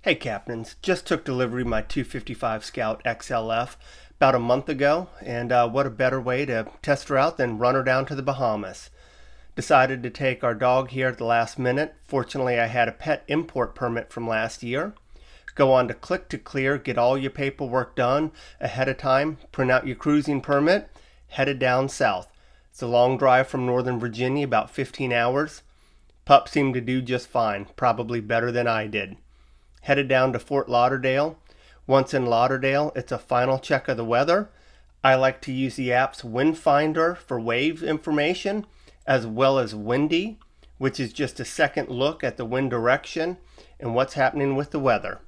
Hey Captains, just took delivery of my 255 Scout XLF about a month ago, and what a better way to test her out than run her down to the Bahamas. Decided to take our dog here at the last minute. Fortunately, I had a pet import permit from last year. Go on to Click to Clear, get all your paperwork done ahead of time, print out your cruising permit, headed down south. It's a long drive from Northern Virginia, about 15 hours. Pup seemed to do just fine, probably better than I did. Headed down to Fort Lauderdale. Once in Lauderdale, it's a final check of the weather. I like to use the app's Wind Finder for wave information, as well as Windy, which is just a second look at the wind direction and what's happening with the weather.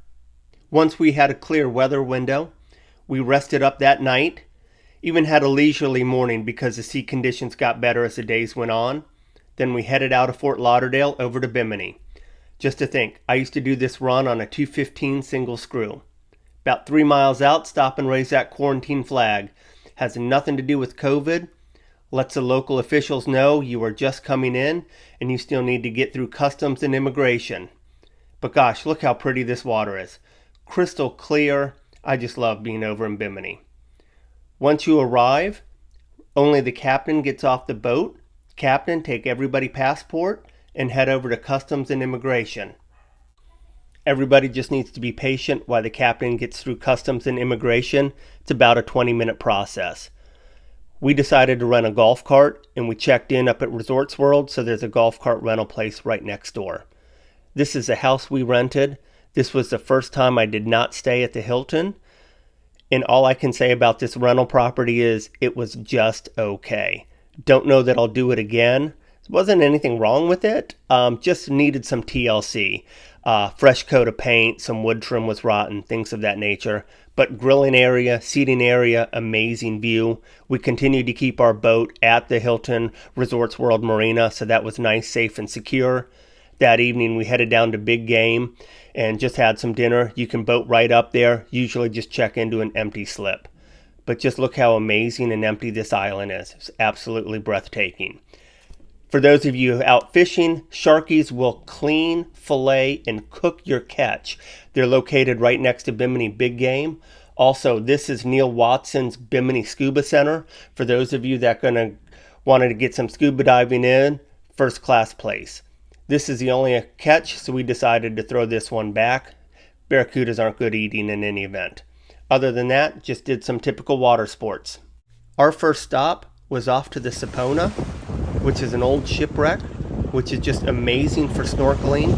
Once we had a clear weather window, we rested up that night, even had a leisurely morning because the sea conditions got better as the days went on. Then we headed out of Fort Lauderdale over to Bimini. Just to think, I used to do this run on a 215 single screw. About 3 miles out, stop and raise that quarantine flag. Has nothing to do with COVID. Lets the local officials know you are just coming in and you still need to get through customs and immigration. But gosh, look how pretty this water is. Crystal clear. I just love being over in Bimini. Once you arrive, only the captain gets off the boat. Captain, take everybody passport and head over to customs and immigration. Everybody just needs to be patient while the captain gets through customs and immigration. It's about a 20-minute process. We decided to rent a golf cart and we checked in up at Resorts World, so there's a golf cart rental place right next door. This is a house we rented. This was the first time I did not stay at the Hilton, and all I can say about this rental property is it was just okay. Don't know that I'll do it again. Wasn't anything wrong with it, just needed some TLC. Fresh coat of paint, some wood trim was rotten, things of that nature. But grilling area, seating area, amazing view. We continued to keep our boat at the Hilton Resorts World Marina, so that was nice, safe, and secure. That evening we headed down to Big Game and just had some dinner. You can boat right up there, usually just check into an empty slip. But just look how amazing and empty this island is. It's absolutely breathtaking. For those of you out fishing, Sharkies will clean, fillet, and cook your catch. They're located right next to Bimini Big Game. Also, this is Neil Watson's Bimini Scuba Center. For those of you that wanted to get some scuba diving in, first class place. This is the only catch, so we decided to throw this one back. Barracudas aren't good eating in any event. Other than that, just did some typical water sports. Our first stop was off to the Sapona, which is an old shipwreck, which is just amazing for snorkeling.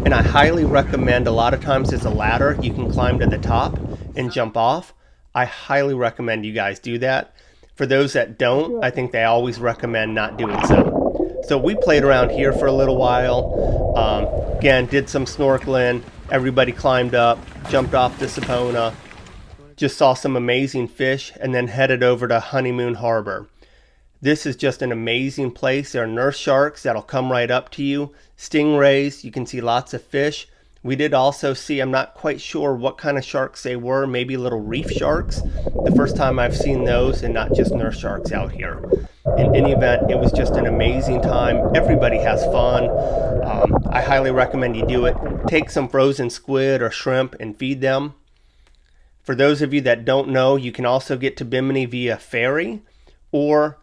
And I highly recommend, a lot of times there's a ladder you can climb to the top and jump off. I highly recommend you guys do that. For those that don't, I think they always recommend not doing so. So we played around here for a little while. Again, did some snorkeling. Everybody climbed up, jumped off the Sapona. Just saw some amazing fish and then headed over to Honeymoon Harbor. This is just an amazing place. There are nurse sharks that'll come right up to you. Stingrays, you can see lots of fish. We did also see, I'm not quite sure what kind of sharks they were, maybe little reef sharks. The first time I've seen those and not just nurse sharks out here. In any event, it was just an amazing time. Everybody has fun. I highly recommend you do it. Take some frozen squid or shrimp and feed them. For those of you that don't know, you can also get to Bimini via ferry or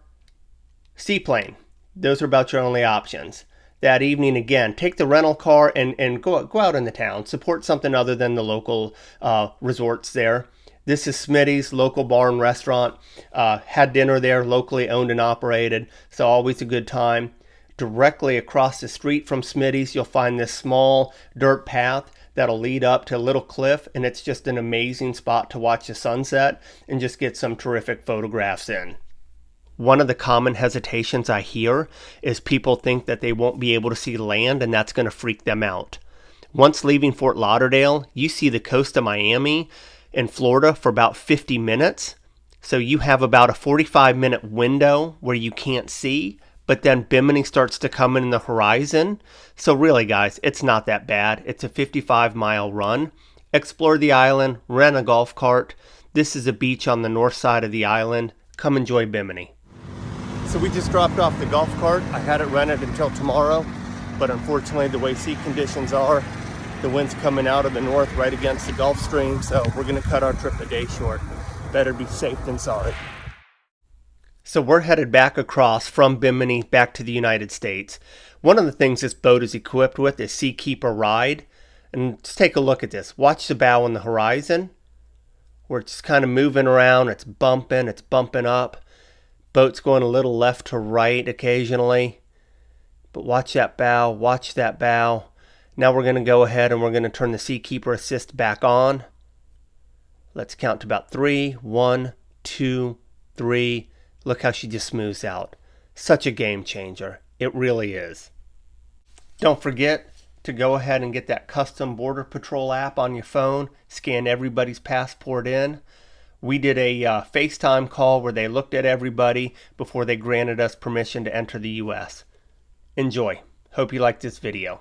seaplane. Those are about your only options. That evening, again, take the rental car and go out in the town. Support something other than the local resorts there. This is Smitty's local bar and restaurant. Had dinner there, locally owned and operated, so always a good time. Directly across the street from Smitty's, you'll find this small dirt path that'll lead up to a little cliff, and it's just an amazing spot to watch the sunset and just get some terrific photographs in. One of the common hesitations I hear is people think that they won't be able to see land and that's going to freak them out. Once leaving Fort Lauderdale, you see the coast of Miami and Florida for about 50 minutes. So you have about a 45-minute window where you can't see, but then Bimini starts to come in the horizon. So really, guys, it's not that bad. It's a 55-mile run. Explore the island, rent a golf cart. This is a beach on the north side of the island. Come enjoy Bimini. So we just dropped off the golf cart. I had it rented until tomorrow, but unfortunately the way sea conditions are, The wind's coming out of the north right against the Gulf Stream, so we're going to cut our trip a day short. Better be safe than sorry. So we're headed back across from Bimini back to the United States. One of the things this boat is equipped with is Seakeeper Ride. And just take a look at this. Watch the bow on the horizon, where it's kind of moving around. It's bumping up. Boat's going a little left to right occasionally. But watch that bow, watch that bow. Now we're going to go ahead and we're going to turn the Seakeeper Assist back on. Let's count to about 3. 1, 2, 3. Look how she just smooths out. Such a game changer. It really is. Don't forget to go ahead and get that custom Border Patrol app on your phone. Scan everybody's passport in. We did a FaceTime call where they looked at everybody before they granted us permission to enter the U.S. Enjoy. Hope you liked this video.